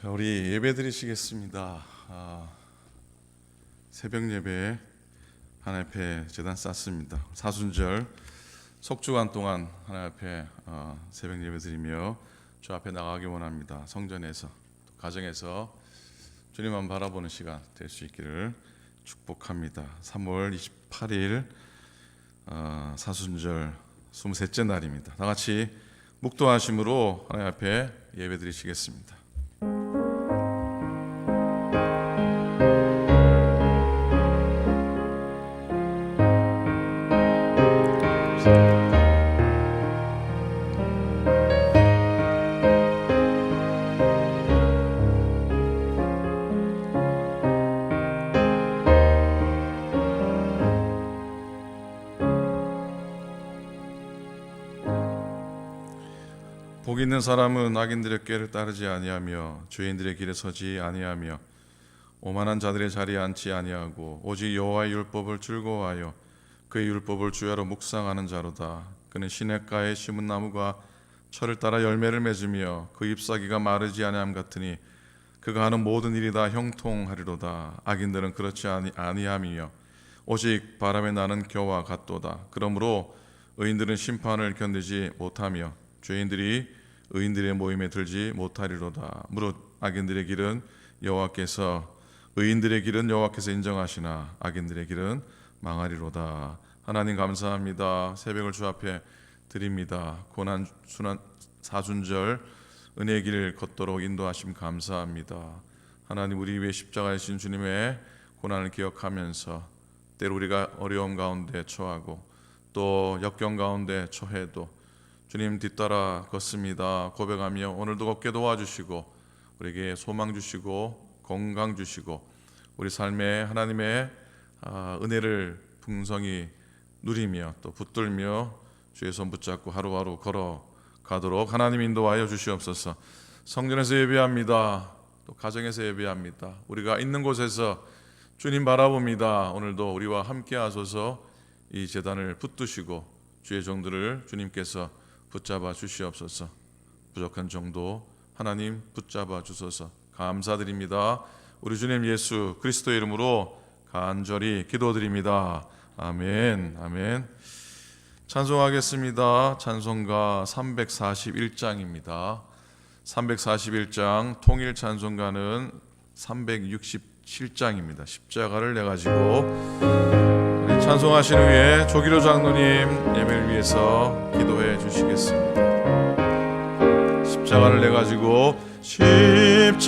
자, 우리 예배 드리시겠습니다. 새벽 예배 하나님 앞에 제단 쌓습니다. 사순절 속주간 동안 하나님 앞에 새벽 예배 드리며 주 앞에 나가기 원합니다. 성전에서 또 가정에서 주님만 바라보는 시간 될 수 있기를 축복합니다. 3월 28일 사순절 23째 날입니다. 다 같이 묵도하심으로 하나님 앞에 예배 드리시겠습니다. 복 있는 사람은 악인들의 꾀를 따르지 아니하며 죄인들의 길에 서지 아니하며 오만한 자들의 자리에 앉지 아니하고 오직 여호와의 율법을 즐거워하여 그의 율법을 주야로 묵상하는 자로다. 그는 시냇가에 심은 나무가 철을 따라 열매를 맺으며 그 잎사귀가 마르지 아니함 같으니 그가 하는 모든 일이 다 형통하리로다. 악인들은 그렇지 아니함이며 오직 바람에 나는 겨와 같도다. 그러므로 의인들은 심판을 견디지 못하며 죄인들이 의인들의 모임에 들지 못하리로다. 무릇 악인들의 길은 여호와께서 의인들의 길은 여호와께서 인정하시나 악인들의 길은 망하리로다. 하나님 감사합니다. 새벽을 주 앞에 드립니다. 고난 순환 사순절 은혜의 길 걷도록 인도하심 감사합니다. 하나님, 우리 위에 십자가에 신 주님의 고난을 기억하면서 때로 우리가 어려움 가운데 처하고 또 역경 가운데 처해도 주님 뒤따라 걷습니다 고백하며 오늘도 걷게 도와주시고 우리에게 소망 주시고 건강 주시고 우리 삶에 하나님의 은혜를 풍성히 누리며 또 붙들며 주의 손 붙잡고 하루하루 걸어가도록 하나님 인도하여 주시옵소서. 성전에서 예배합니다. 또 가정에서 예배합니다. 우리가 있는 곳에서 주님 바라봅니다. 오늘도 우리와 함께 하소서. 이 제단을 붙드시고 주의 종들을 주님께서 붙잡아 주시옵소서. 부족한 정도 하나님 붙잡아 주소서. 감사드립니다. 우리 주님 예수 그리스도의 이름으로 간절히 기도드립니다. 아멘. 아멘. 찬송하겠습니다. 찬송가 341장입니다. 341장 통일 찬송가는 367장입니다. 십자가를 내가지고 찬송하신 후에 조기로 장로님 예배를 위해서 기도해 주시겠습니다. 십자가를 내가지고 십자가를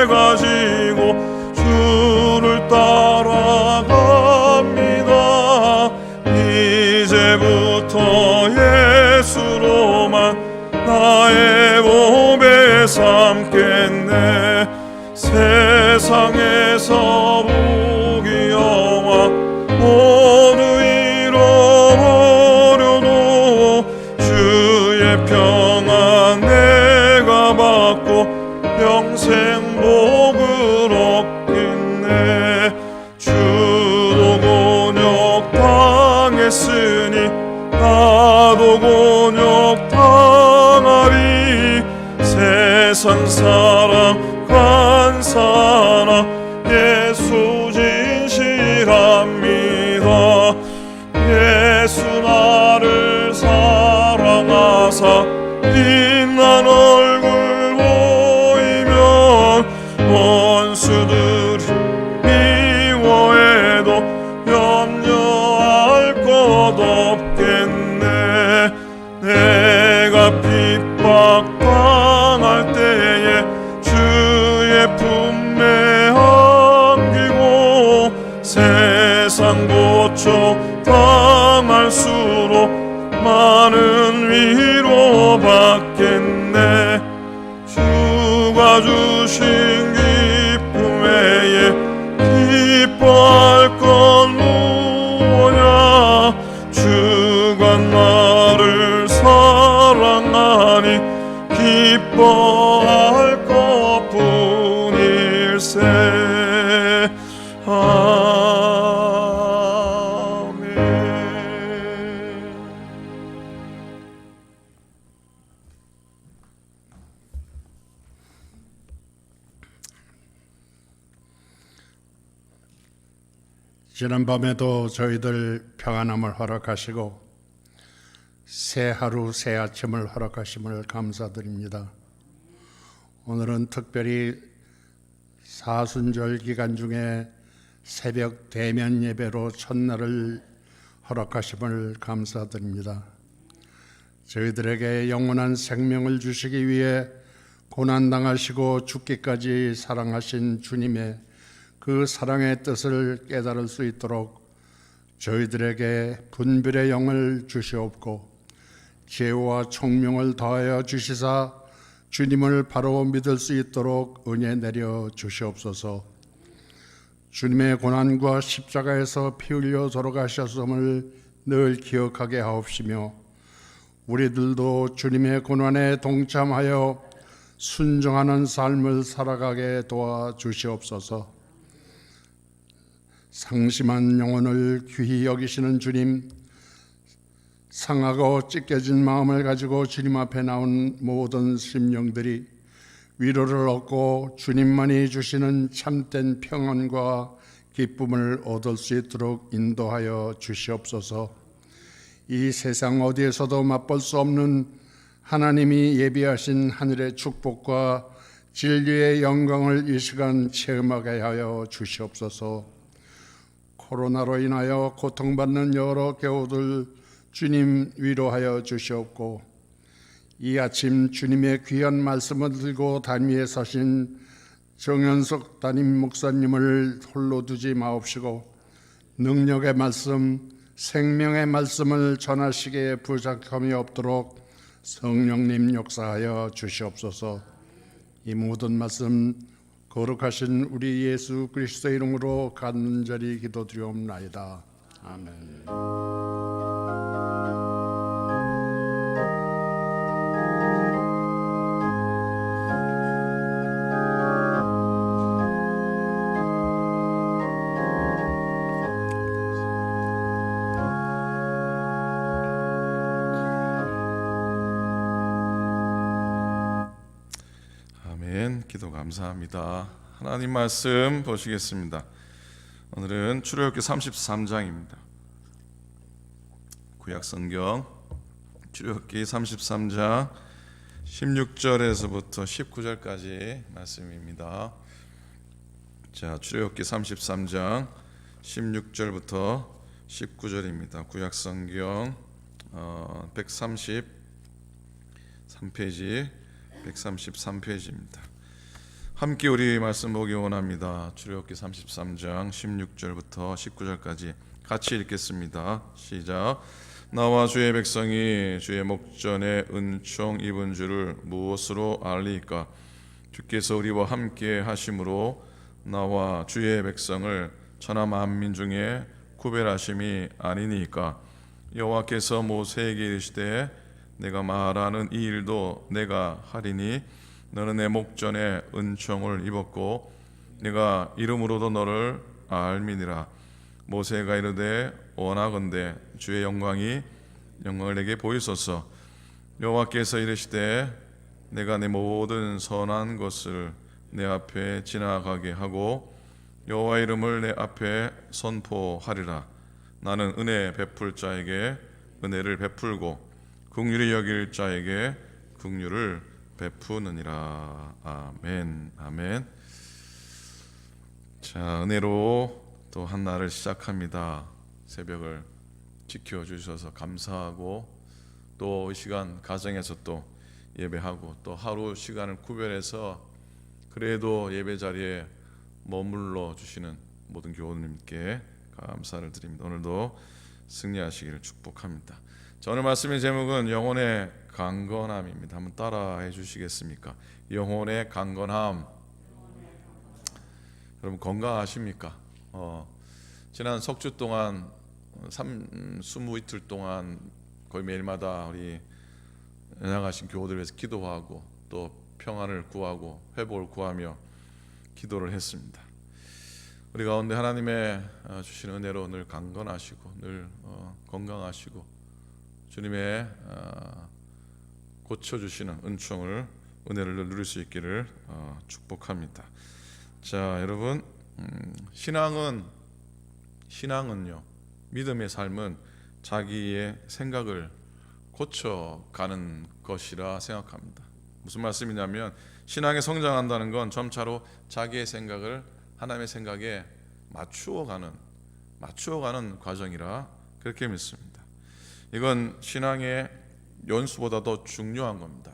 내가지고 주를 따라갑니다. 이제부터 예수로만 나의 몸에 삼겠네. 세상에서 무기여와 모두 잃어버려도 주의 평안 내가 받고 평생 복을 얻겠네. 주도 곤욕 당했으니 나도 곤욕 당하리. 세상 사랑 간사나 예수 진실합니다. 예수 나를 사랑하사 빛난 얼굴 보이면 원수들이 미워해도 염려할 것 없겠네. 내가 핍박당할 때에 주의 품에 안기고 세상 고초 당할수록 많은 위로 받겠네. 주가 주신 기쁨 외에 기뻐할 건 무엇냐. 주가 나를 사랑하니 기뻐할 것뿐일세. 아멘. 지난밤에도 저희들 평안함을 허락하시고 새 하루 새 아침을 허락하심을 감사드립니다. 오늘은 특별히 사순절 기간 중에 새벽 대면 예배로 첫날을 허락하심을 감사드립니다. 저희들에게 영원한 생명을 주시기 위해 고난당하시고 죽기까지 사랑하신 주님의 그 사랑의 뜻을 깨달을 수 있도록 저희들에게 분별의 영을 주시옵고 지혜와 총명을 더하여 주시사 주님을 바로 믿을 수 있도록 은혜 내려 주시옵소서. 주님의 고난과 십자가에서 피 흘려 돌아가셨음을 늘 기억하게 하옵시며 우리들도 주님의 고난에 동참하여 순종하는 삶을 살아가게 도와주시옵소서. 상심한 영혼을 귀히 여기시는 주님, 상하고 찢겨진 마음을 가지고 주님 앞에 나온 모든 심령들이 위로를 얻고 주님만이 주시는 참된 평안과 기쁨을 얻을 수 있도록 인도하여 주시옵소서. 이 세상 어디에서도 맛볼 수 없는 하나님이 예비하신 하늘의 축복과 진리의 영광을 이 시간 체험하게 하여 주시옵소서. 코로나로 인하여 고통받는 여러 교우들 주님 위로하여 주시옵고 이 아침 주님의 귀한 말씀을 들고 단 위에 서신 정현석 담임 목사님을 홀로 두지 마옵시고 능력의 말씀, 생명의 말씀을 전하시기에 부족함이 없도록 성령님 역사하여 주시옵소서. 이 모든 말씀 거룩하신 우리 예수 그리스도의 이름으로 간절히 기도드리옵나이다. 아멘. 기도 감사합니다. 하나님 말씀 보시겠습니다. 오늘은 출애굽기 33장입니다. 구약성경 출애굽기 33장 16절에서부터 19절까지 말씀입니다. 자, 출애굽기 33장 16절부터 19절입니다. 구약성경 133페이지 133페이지입니다. 함께 우리 말씀 보기 원합니다. 출애굽기 33장 16절부터 19절까지 같이 읽겠습니다. 시작. 나와 주의 백성이 주의 목전에 은총 입은 줄을 무엇으로 알리까? 주께서 우리와 함께 하심으로 나와 주의 백성을 천하 만민 중에 구별하심이 아니니까. 여호와께서 모세에게 이르시되 내가 말하는 이 일도 내가 하리니 너는 내 목전에 은총을 입었고 내가 이름으로도 너를 알미니라. 모세가 이르되 원하건대 주의 영광을 내게 보이소서. 여호와께서 이르시되 내가 내 모든 선한 것을 내 앞에 지나가게 하고 여호와 이름을 내 앞에 선포하리라. 나는 은혜 베풀 자에게 은혜를 베풀고 긍휼히 여길 자에게 긍휼을 베푸느니라. 아멘. 아멘. 자, 은혜로 또 한 날을 시작합니다. 새벽을 지켜주셔서 감사하고 또 이 시간 가정에서 또 예배하고 또 하루 시간을 구별해서 그래도 예배 자리에 머물러 주시는 모든 교우님께 감사를 드립니다. 오늘도 승리하시기를 축복합니다. 자, 오늘 말씀의 제목은 영혼의 강건함입니다. 한번 따라해 주시겠습니까? 영혼의 강건함. 여러분 건강하십니까? 지난 석주 동안 20이틀 동안 거의 매일마다 우리 연약하신 교우들 위해서 기도하고 또 평안을 구하고 회복을 구하며 기도를 했습니다. 우리 가운데 하나님의 주시는 은혜로 늘 강건하시고 늘 건강하시고 주님의 고쳐주시는 은총을 은혜를 누릴 수 있기를 축복합니다. 자, 여러분, 신앙은 신앙은요, 믿음의 삶은 자기의 생각을 고쳐가는 것이라 생각합니다. 무슨 말씀이냐면 신앙에 성장한다는 건 점차로 자기의 생각을 하나님의 생각에 맞추어가는 과정이라 그렇게 믿습니다. 이건 신앙의 연수보다 더 중요한 겁니다.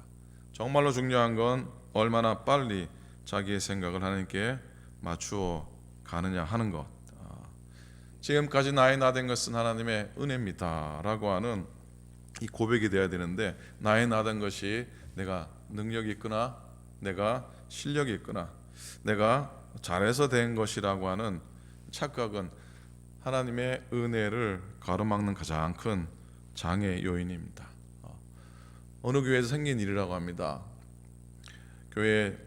정말로 중요한 건 얼마나 빨리 자기의 생각을 하나님께 맞추어 가느냐 하는 것. 지금까지 나의 나된 것은 하나님의 은혜입니다 라고 하는 이 고백이 돼야 되는데, 나의 나된 것이 내가 능력이 있거나 내가 실력이 있거나 내가 잘해서 된 것이라고 하는 착각은 하나님의 은혜를 가로막는 가장 큰 장애 요인입니다. 어느 교회에서 생긴 일이라고 합니다. 교회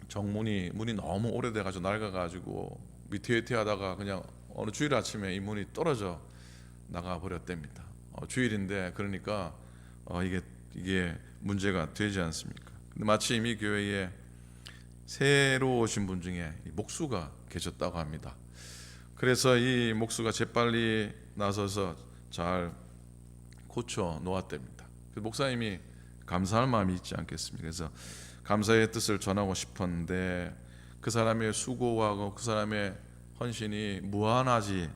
정문이 문이 너무 오래돼가지고 낡아가지고 위태위태하다가 그냥 어느 주일 아침에 이 문이 떨어져 나가 버렸답니다. 주일인데 그러니까 이게 문제가 되지 않습니까? 근데 마침 이 교회에 새로 오신 분 중에 목수가 계셨다고 합니다. 그래서 이 목수가 재빨리 나서서 잘 고쳐 놓았답니다. 목사님이 감사할 마음이 있지 않겠습니까? 그래서 감사의 뜻을 전하고 싶었는데 그 사람의 수고하고 그 사람의 헌신이 무한하게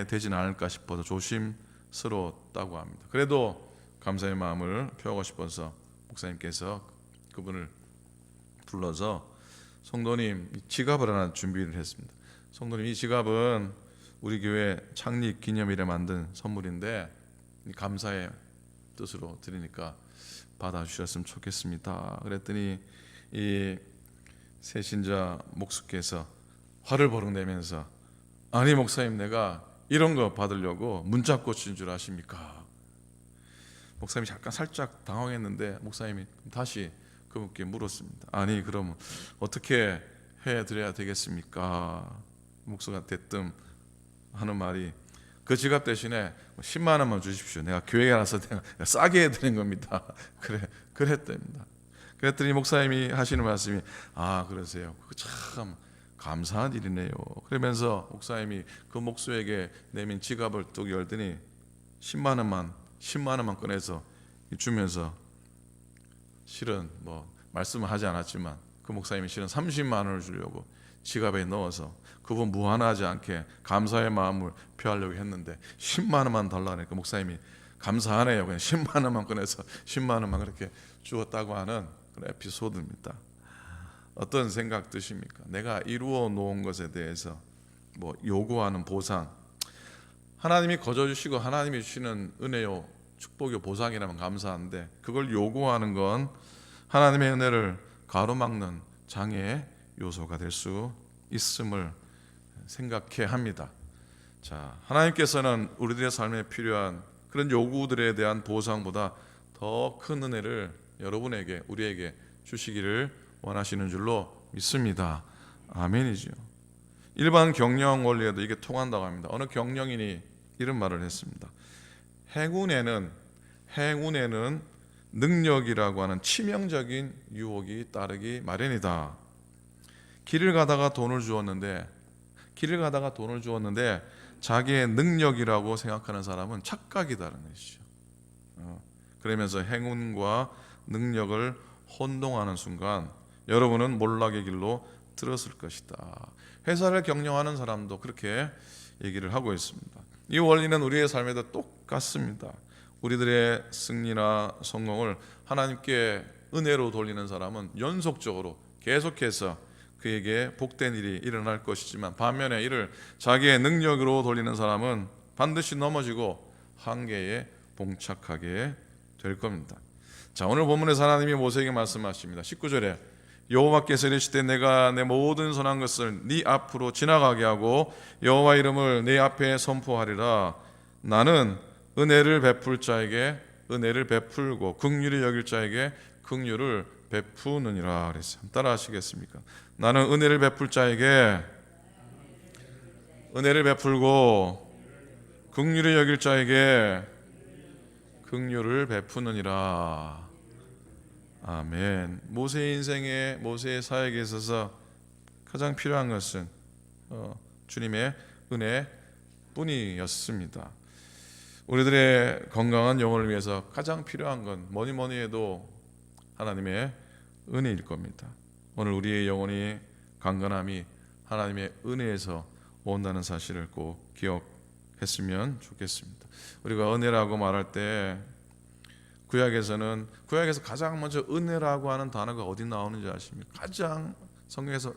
되진 않을까 싶어서 조심스러웠다고 합니다. 그래도 감사의 마음을 표하고 싶어서 목사님께서 그분을 불러서 성도님 지갑을 하나 준비를 했습니다. 성도님, 이 지갑은 우리 교회 창립 기념일에 만든 선물인데 감사의 뜻으로 드리니까 받아주셨으면 좋겠습니다. 그랬더니 이 새신자 목수께서 화를 버럭내면서, 아니 목사님, 내가 이런 거 받으려고 문자 꽂힌 줄 아십니까? 목사님이 잠깐 살짝 당황했는데 목사님이 다시 그분께 물었습니다. 아니 그럼 어떻게 해드려야 되겠습니까? 목수가 대뜸 하는 말이, 그 지갑 대신에 10만 원만 주십시오. 내가 교회에 가서 내가 싸게 해드린 겁니다. 그랬답니다. 그랬더니 목사님이 하시는 말씀이, 그러세요. 참 감사한 일이네요. 그러면서 목사님이 그 목수에게 내민 지갑을 뚝 열더니 10만 원만 꺼내서 주면서, 실은 말씀을 하지 않았지만 그 목사님이 실은 30만 원을 주려고 지갑에 넣어서 그분 무한하지 않게 감사의 마음을 표하려고 했는데 10만 원만 달라니까 목사님이 감사하네요. 그냥 10만 원만 꺼내서 10만 원만 그렇게 주었다고 하는 그런 에피소드입니다. 어떤 생각 드십니까? 내가 이루어 놓은 것에 대해서 요구하는 보상, 하나님이 거저주시고 하나님이 주시는 은혜요, 축복요, 보상이라면 감사한데 그걸 요구하는 건 하나님의 은혜를 가로막는 장애의 요소가 될 수 있음을 생각해야 합니다. 자, 하나님께서는 우리들의 삶에 필요한 그런 요구들에 대한 보상보다 더 큰 은혜를 여러분에게, 우리에게 주시기를 원하시는 줄로 믿습니다. 아멘이죠. 일반 경영 원리에도 이게 통한다고 합니다. 어느 경영인이 이런 말을 했습니다. 행운에는 능력이라고 하는 치명적인 유혹이 따르기 마련이다. 길을 가다가 돈을 주었는데 자기의 능력이라고 생각하는 사람은 착각이다라는 것이죠. 그러면서 행운과 능력을 혼동하는 순간 여러분은 몰락의 길로 들었을 것이다. 회사를 경영하는 사람도 그렇게 얘기를 하고 있습니다. 이 원리는 우리의 삶에도 똑같습니다. 우리들의 승리나 성공을 하나님께 은혜로 돌리는 사람은 연속적으로 계속해서 그에게 복된 일이 일어날 것이지만, 반면에 이를 자기의 능력으로 돌리는 사람은 반드시 넘어지고 한계에 봉착하게 될 겁니다. 자, 오늘 본문에서 하나님이 모세에게 말씀하십니다. 19절에 여호와께서 이르시되 내가 내 모든 선한 것을 네 앞으로 지나가게 하고 여호와 이름을 네 앞에 선포하리라. 나는 은혜를 베풀 자에게 은혜를 베풀고 긍휼히 여길 자에게 긍휼을 베푸느니라 그랬어요. 따라 하시겠습니까? 나는 은혜를 베풀 자에게 은혜를 베풀고 긍휼히 여길 자에게 긍휼을 베푸느니라. 아멘. 모세의 인생에, 모세의 사역에 있어서 가장 필요한 것은 주님의 은혜뿐이었습니다. 우리들의 건강한 영혼을 위해서 가장 필요한 건 뭐니 해도 하나님의 은혜일 겁니다. 오늘 우리의 영혼이 강건함이 하나님의 은혜에서 온다는 사실을 꼭 기억했으면 좋겠습니다. 우리가 은혜라고 말할 때 구약에서 가장 먼저 은혜라고 하는 단어가 어디 나오는지 아십니까? 가장 성경에서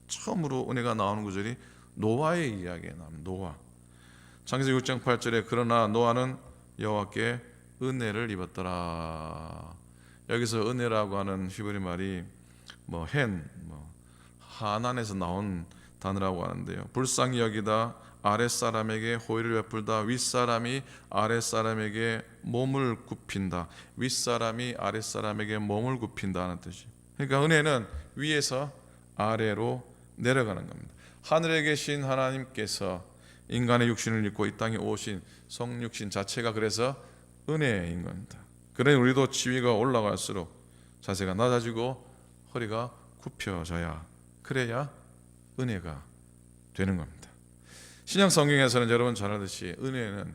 처음으로 은혜가 나오는 구절이 노아의 이야기에 나옵니다. 노아. 창세기 6장 8절에 그러나 노아는 여호와께 은혜를 입었더라. 여기서 은혜라고 하는 히브리 말이 하난에서 나온 단어라고 하는데요. 불쌍히 여기다 아랫사람에게 호의를 베풀다. 윗사람이 아랫사람에게 몸을 굽힌다. 윗사람이 아랫사람에게 몸을 굽힌다 하는 뜻이에요. 그러니까 은혜는 위에서 아래로 내려가는 겁니다. 하늘에 계신 하나님께서 인간의 육신을 입고 이 땅에 오신 성육신 자체가 그래서 은혜인 겁니다. 그러니 우리도 지위가 올라갈수록 자세가 낮아지고 허리가 굽혀져야 그래야 은혜가 되는 겁니다. 신약 성경에서는 여러분 잘 알듯이 은혜는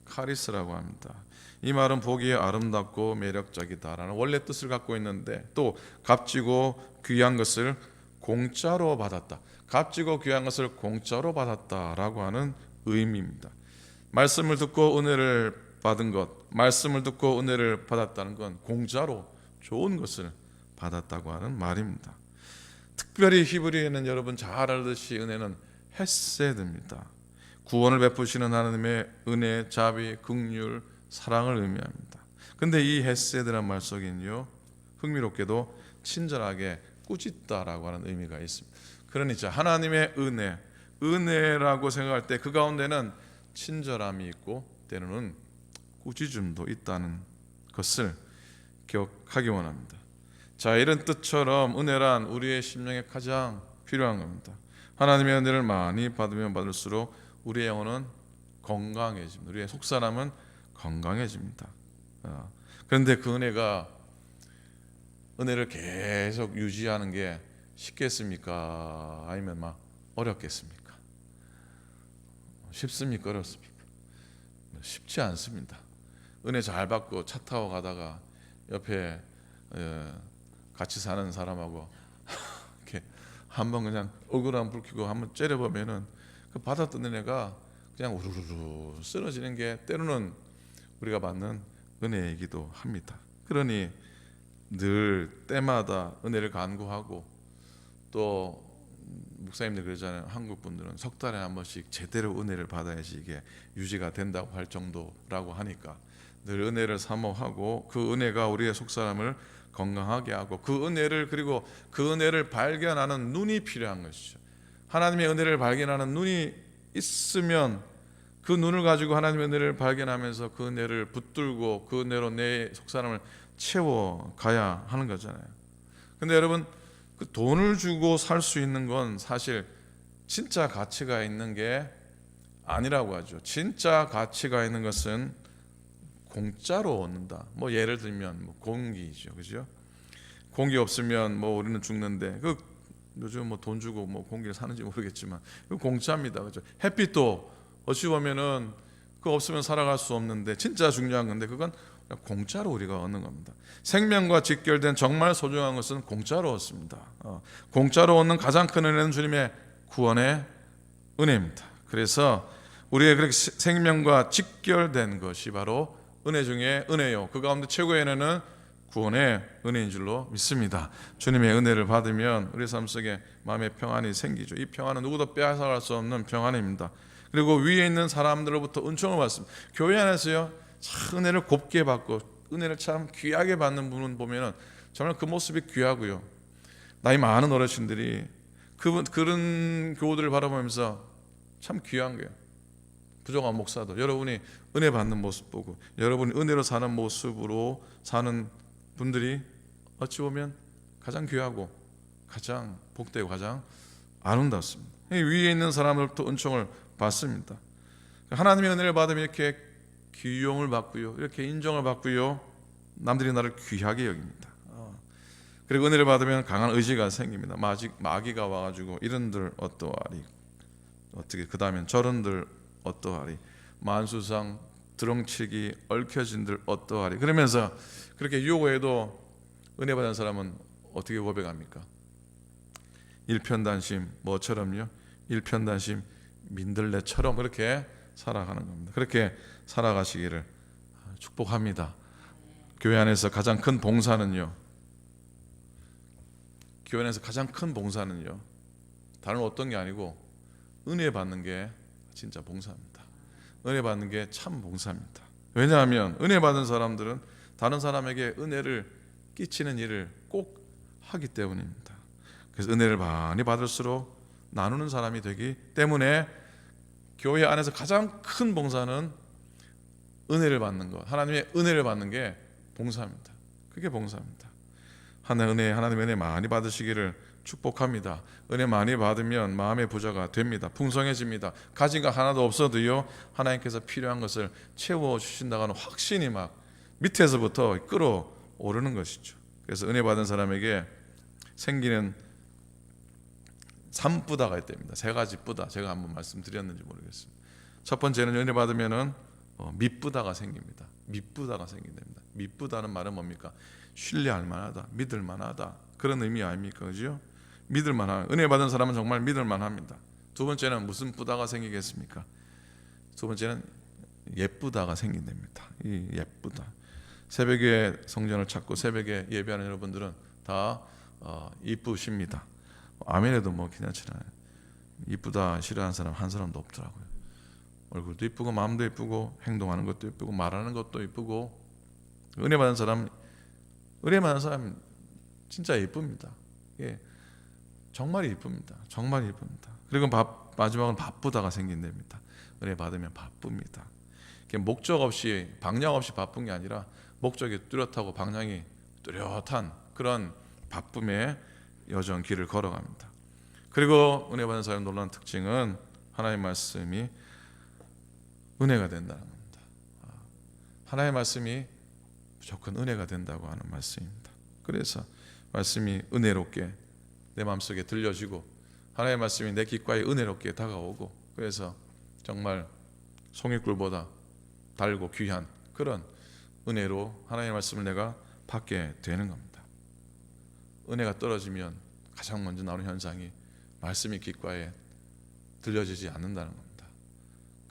카리스라고 합니다. 이 말은 보기에 아름답고 매력적이다라는 원래 뜻을 갖고 있는데 또 값지고 귀한 것을 공짜로 받았다. 값지고 귀한 것을 공짜로 받았다라고 하는 의미입니다. 말씀을 듣고 은혜를 받은 것, 말씀을 듣고 은혜를 받았다는 건 공짜로 좋은 것을 받았다고 하는 말입니다. 특별히 히브리에는 여러분 잘 알듯이 은혜는 헤세드입니다. 구원을 베푸시는 하나님의 은혜, 자비, 긍휼, 사랑을 의미합니다. 근데 이 헤세드란 말 속에는요, 흥미롭게도 친절하게 꾸짖다라고 하는 의미가 있습니다. 그러니까 하나님의 은혜라고 생각할 때 그 가운데는 친절함이 있고 때로는 꾸짖음도 있다는 것을 기억하기 원합니다. 자, 이런 뜻처럼 은혜란 우리의 심령에 가장 필요한 겁니다. 하나님의 은혜를 많이 받으면 받을수록 우리의 영혼은 건강해집니다. 우리의 속사람은 건강해집니다. 그런데 그 은혜를 계속 유지하는 게 쉽겠습니까? 아니면 어렵겠습니까? 쉽습니까? 어렵습니까? 쉽지 않습니다. 은혜 잘 받고 차 타고 가다가 옆에 같이 사는 사람하고 이렇게 한번 그냥 억울한 불 켜고 한번 째려보면은 그 받았던 은혜가 그냥 우르르 쓰러지는 게 때로는 우리가 받는 은혜이기도 합니다. 그러니 늘 때마다 은혜를 간구하고 또 목사님들 그러잖아요. 한국 분들은 석 달에 한 번씩 제대로 은혜를 받아야지 이게 유지가 된다고 할 정도라고 하니까 늘 은혜를 사모하고 그 은혜가 우리의 속사람을 건강하게 하고 그 은혜를 발견하는 눈이 필요한 것이죠. 하나님의 은혜를 발견하는 눈이 있으면 그 눈을 가지고 하나님의 은혜를 발견하면서 그 은혜를 붙들고 그 은혜로 내 속사람을 채워가야 하는 거잖아요. 근데 여러분 그 돈을 주고 살 수 있는 건 사실 진짜 가치가 있는 게 아니라고 하죠. 진짜 가치가 있는 것은 공짜로 얻는다. 예를 들면 공기죠, 그죠? 공기 없으면 우리는 죽는데 요즘 돈 주고 공기를 사는지 모르겠지만 그 공짜입니다, 그죠? 햇빛도 어찌 보면은 그거 없으면 살아갈 수 없는데 진짜 중요한 건데 그건 공짜로 우리가 얻는 겁니다. 생명과 직결된 정말 소중한 것은 공짜로 얻습니다. 공짜로 얻는 가장 큰 은혜는 주님의 구원의 은혜입니다. 그래서 우리의 그렇게 생명과 직결된 것이 바로 은혜 중에 은혜요. 그 가운데 최고의 은혜는 구원의 은혜인 줄로 믿습니다. 주님의 은혜를 받으면 우리 삶 속에 마음의 평안이 생기죠. 이 평안은 누구도 빼앗아갈 수 없는 평안입니다. 그리고 위에 있는 사람들로부터 은총을 받습니다. 교회 안에서요, 참 은혜를 곱게 받고 은혜를 참 귀하게 받는 분은 보면은 정말 그 모습이 귀하고요. 나이 많은 어르신들이 그런 교우들을 바라보면서 참 귀한 거예요. 부족한 목사도 여러분이 은혜 받는 모습 보고 여러분이 은혜로 사는 모습으로 사는 분들이 어찌 보면 가장 귀하고 가장 복되고 가장 아름답습니다. 위에 있는 사람들부터 은총을 받습니다. 하나님의 은혜를 받으면 이렇게 귀용을 받고요, 이렇게 인정을 받고요, 남들이 나를 귀하게 여깁니다. 그리고 은혜를 받으면 강한 의지가 생깁니다. 마귀가 와가지고 이른들 어떠하리 어떻게 그 다음엔 저런들 어떠하리, 만수상 드렁치기 얽혀진들 어떠하리. 그러면서 그렇게 유혹해도 은혜 받은 사람은 어떻게 고백합니까? 일편단심 뭐처럼요? 일편단심 민들레처럼 그렇게 살아가는 겁니다. 그렇게 살아가시기를 축복합니다. 교회 안에서 가장 큰 봉사는요, 교회 안에서 가장 큰 봉사는요, 다른 어떤 게 아니고 은혜 받는 게 진짜 봉사입니다. 은혜 받는 게 참 봉사입니다. 왜냐하면 은혜 받은 사람들은 다른 사람에게 은혜를 끼치는 일을 꼭 하기 때문입니다. 그래서 은혜를 많이 받을수록 나누는 사람이 되기 때문에 교회 안에서 가장 큰 봉사는 은혜를 받는 것, 하나님의 은혜를 받는 게 봉사입니다. 그게 봉사입니다. 하나님의 은혜 많이 받으시기를 축복합니다. 은혜 많이 받으면 마음의 부자가 됩니다. 풍성해집니다. 가진 거 하나도 없어도요, 하나님께서 필요한 것을 채워주신다는 확신이 막 밑에서부터 끌어오르는 것이죠. 그래서 은혜 받은 사람에게 생기는 3뿌다가 있답니다. 3가지 뿌다, 제가 한번 말씀드렸는지 모르겠습니다. 첫 번째는 은혜 받으면은 밑뿌다가 생깁니다. 밑뿌다가 생긴답니다. 밑뿌다는 말은 뭡니까? 신뢰할 만하다, 믿을 만하다, 그런 의미 아닙니까? 그죠? 믿을 만한, 은혜 받은 사람은 정말 믿을 만합니다. 두 번째는 무슨 뿌다가 생기겠습니까? 두 번째는 예쁘다가 생긴답니다. 이 예쁘다. 새벽에 성전을 찾고 새벽에 예배하는 여러분들은 다 이쁘십니다. 아멘에도 뭐 괜찮잖아요. 이쁘다 싫어하는 사람 한 사람도 없더라고요. 얼굴도 이쁘고 마음도 이쁘고 행동하는 것도 이쁘고 말하는 것도 이쁘고, 은혜 받은 사람 진짜 이쁩니다. 예, 정말 이쁩니다. 정말 이쁩니다. 그리고 마지막은 바쁘다가 생긴답니다. 은혜 받으면 바쁩니다. 목적 없이 방향 없이 바쁜 게 아니라 목적이 뚜렷하고 방향이 뚜렷한 그런 바쁨의 여정 길을 걸어갑니다. 그리고 은혜 받는 사람의 놀라운 특징은 하나님의 말씀이 은혜가 된다는 겁니다. 하나님의 말씀이 무조건 은혜가 된다고 하는 말씀입니다. 그래서 말씀이 은혜롭게 내 마음속에 들려지고 하나님의 말씀이 내 귓가에 은혜롭게 다가오고, 그래서 정말 송이꿀보다 달고 귀한 그런 은혜로 하나님의 말씀을 내가 받게 되는 겁니다. 은혜가 떨어지면 가장 먼저 나오는 현상이 말씀이 귓가에 들려지지 않는다는 겁니다.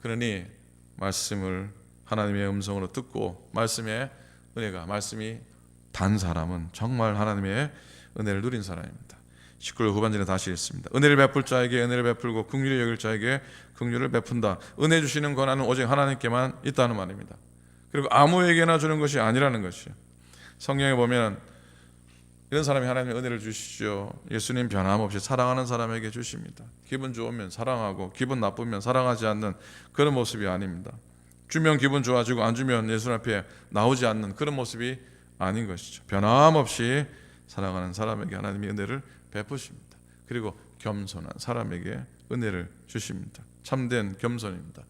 그러니 말씀을 하나님의 음성으로 듣고 말씀의 은혜가, 말씀이 단 사람은 정말 하나님의 은혜를 누린 사람입니다. 19절 후반전에 다시 읽습니다. 은혜를 베풀 자에게 은혜를 베풀고 긍휼히 여길 자에게 긍휼을 베푼다. 은혜 주시는 권한은 오직 하나님께만 있다는 말입니다. 그리고 아무에게나 주는 것이 아니라는 것이요. 성경에 보면 이런 사람이 하나님의 은혜를 주시죠. 예수님 변함없이 사랑하는 사람에게 주십니다. 기분 좋으면 사랑하고 기분 나쁘면 사랑하지 않는 그런 모습이 아닙니다. 주면 기분 좋아지고 안 주면 예수 앞에 나오지 않는 그런 모습이 아닌 것이죠. 변함없이 사랑하는 사람에게 하나님이 은혜를 베푸십니다. 그리고 겸손한 사람에게 은혜를 주십니다. 참된 겸손입니다.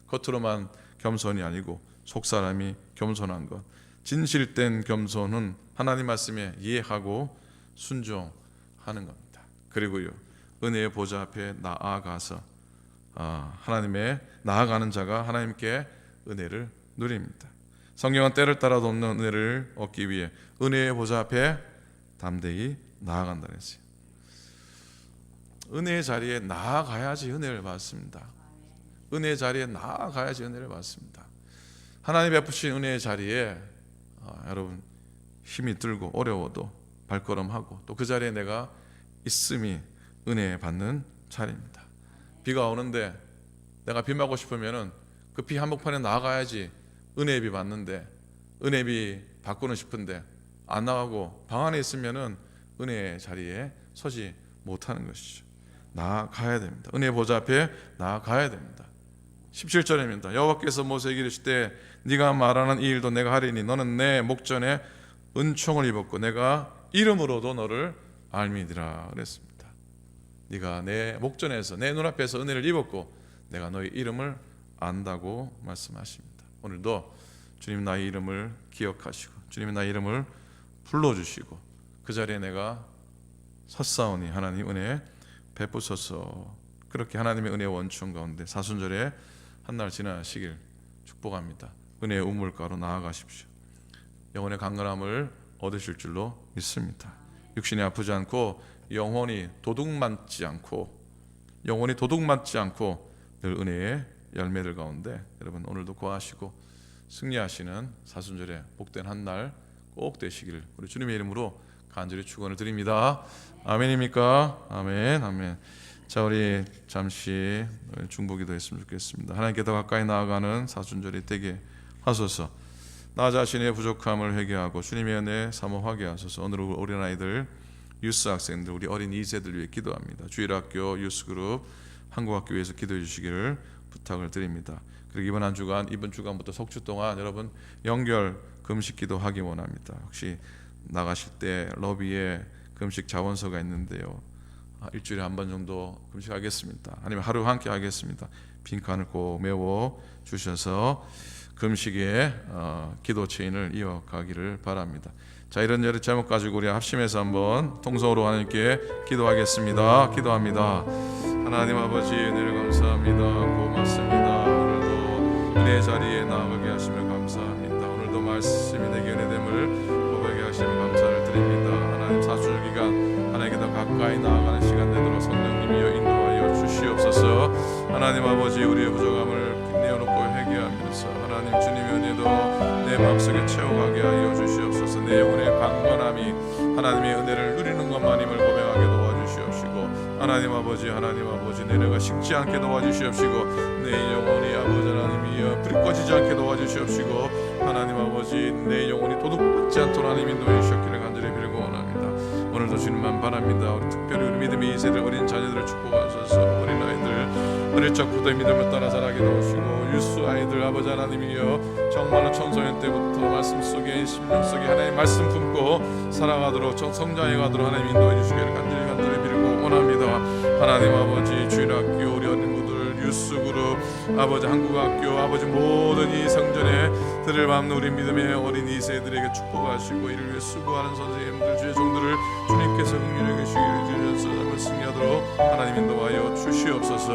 겉으로만 겸손이 아니고 속사람이 겸손한 것, 진실된 겸손은 하나님 말씀에 이해하고 순종하는 겁니다. 그리고요, 은혜의 보좌 앞에 나아가서 하나님의 나아가는 자가 하나님께 은혜를 누립니다. 성경은 때를 따라 돕는 은혜를 얻기 위해 은혜의 보좌 앞에 담대히 나아간다 그랬어요. 은혜의 자리에 나아가야지 은혜를 받습니다. 은혜의 자리에 나아가야지 은혜를 받습니다. 하나님 베푸신 은혜의 자리에 여러분 힘이 들고 어려워도 발걸음하고 또 그 자리에 내가 있음이 은혜 받는 자리입니다. 비가 오는데 내가 비 맞고 싶으면은 그 비 한복판에 나가야지 은혜비 받는데, 은혜비 받고는 싶은데 안 나가고 방 안에 있으면은 은혜의 자리에 서지 못하는 것이죠. 나아가야 됩니다. 은혜 보좌 앞에 나아가야 됩니다. 17절입니다. 여호와께서 모세에게 이르시되 네가 말하는 이 일도 내가 하리니 너는 내 목전에 은총을 입었고 내가 이름으로도 너를 알미니라 그랬습니다. 네가 내 목전에서 내 눈앞에서 은혜를 입었고 내가 너의 이름을 안다고 말씀하십니다. 오늘도 주님 나의 이름을 기억하시고 주님이 나의 이름을 불러주시고 그 자리에 내가 섰사오니 하나님 은혜 베푸소서. 그렇게 하나님의 은혜의 원천 가운데 사순절에 한 날 지나시길 축복합니다. 은혜의 우물가로 나아가십시오. 영혼의 강건함을 얻으실 줄로 믿습니다. 육신이 아프지 않고 영혼이 도둑맞지 않고 늘 은혜의 열매들 가운데 여러분 오늘도 거하시고 승리하시는 사순절에 복된 한 날 꼭 되시길 우리 주님의 이름으로 간절히 축원을 드립니다. 아멘입니까? 아멘, 아멘. 자, 우리 잠시 중보기도 했으면 좋겠습니다. 하나님께 더 가까이 나아가는 사순절이 되게 하소서. 나 자신의 부족함을 회개하고 주님의 은혜 사모하게 하소서. 오늘 어린아이들, 유스 학생들, 우리 어린 2세들 위해 기도합니다. 주일학교, 유스그룹, 한국학교 위해서 기도해 주시기를 부탁을 드립니다. 그리고 이번 주간부터 석주 동안 여러분 연결 금식 기도하기 원합니다. 혹시 나가실 때 러비에 금식 자원서가 있는데요. 일주일에 한 번 정도 금식하겠습니다. 아니면 하루 함께 하겠습니다. 빈칸을 꼭 메워 주셔서 금식의 기도 체인을 이어가기를 바랍니다. 자, 이런 여러 제목 가지고 우리 합심해서 한번 통성으로 하나님께 기도하겠습니다. 기도합니다. 하나님 아버지 은혜를 감사합니다. 고맙습니다. 오늘도 은혜의 자리에 나아가게 하시며 감사합니다. 오늘도 말씀이 내게 은혜됨을 고백하게 하시며 감사를 드립니다. 하나님 사순절 기간 하나님께 더 가까이 나아가는 시간 되도록 성령님이여 인도하여 주시옵소서. 하나님 아버지 우리의 부족함을 내어놓고 회개하면서 하나님 주님의 은혜도 내 마음속에 채워가게 하여 주시옵소서. 내 영혼의 강건함이 하나님의 은혜를 누리는 것만임을 고백하게 도와주시옵시고 하나님 아버지 내가 식지 않게 도와주시옵시고 내 영혼이 아버지 하나님이여 불이 꺼지지 않게 도와주시옵시고 하나님 아버지 내 영혼이 도둑맞지 않도록 하나님 인도해 주시옵기를 간절히 빌고 원합니다. 오늘도 주님만 바랍니다. 우리 특별히 우리 믿음의 2세들 어린 자녀들을 축복하셔서 어린아이들 어릴 적부터 믿음을 따라 자라게 도우시고 유스 아이들 아버지 하나님이여 정말로 청소년 때부터 말씀 속에 심령 속에 하나님의 말씀 품고 살아가도록 성장해 가도록 하나님 인도해 주시기를 간절히 빌고 원합니다. 하나님 아버지 주일학교 우리 어린이들 유스그룹 아버지 한국학교 아버지 모든 이 성전에 들을 밟는 우리 믿음의 어린 2세들에게 축복하시고 이를 위해 수고하는 선생님들 주의 종들을 주님께서 긍휼히 여기시기를 주셔서 승리하도록 하나님 인도하여 주시옵소서.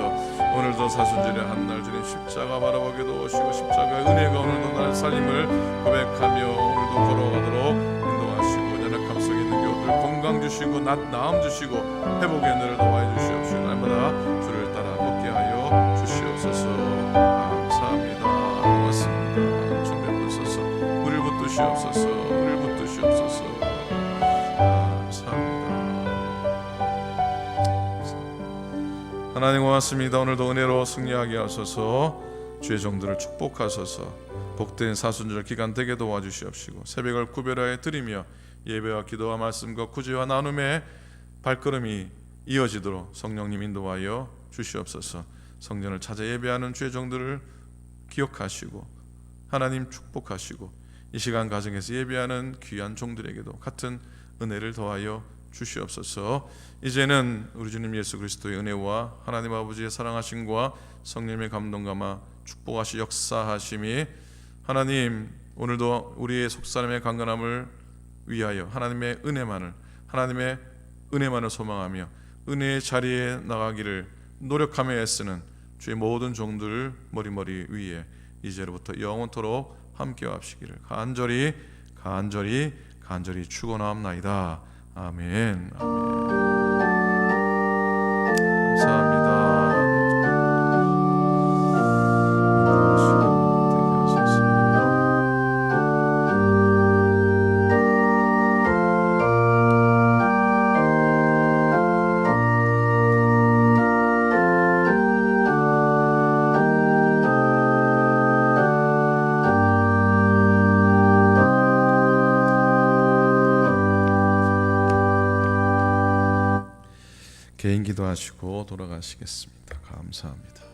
오늘도 사순절의 한날 주님 십자가 바라보게 도우시고 십자가의 은혜가 오늘도 나를 살림을 고백하며 오늘도 걸어가도록 인도하시고 연약함 속에 있는 교우들 건강 주시고 나음 주시고 회복의 은혜를 도와해 주시옵시고 날마다 주를 따라 걷게 하여 주시옵소서. 감사합니다. 고맙습니다. 좀 베푸소서. 우리를 붙드시옵소서. 하나님 고맙습니다. 오늘도 은혜로 승리하게 하소서. 주의 종들을 축복하소서. 복된 사순절 기간 되게 도와주시옵시고 새벽을 구별하여 드리며 예배와 기도와 말씀과 구제와 나눔의 발걸음이 이어지도록 성령님 인도하여 주시옵소서. 성전을 찾아 예배하는 주의 종들을 기억하시고 하나님 축복하시고 이 시간 가정에서 예배하는 귀한 종들에게도 같은 은혜를 더하여 주시옵소서. 이제는 우리 주님 예수 그리스도의 은혜와 하나님 아버지의 사랑하심과 성령의 감동감화 축복하시 역사하심이 하나님 오늘도 우리의 속사람의 강건함을 위하여 하나님의 은혜만을 소망하며 은혜의 자리에 나가기를 노력하며 애쓰는 주의 모든 종들 머리머리 위에 이제로부터 영원토록 함께와 합시기를 간절히 축원하옵나이다. 아멘. 감사합니다. 개인 기도하시고 돌아가시겠습니다. 감사합니다.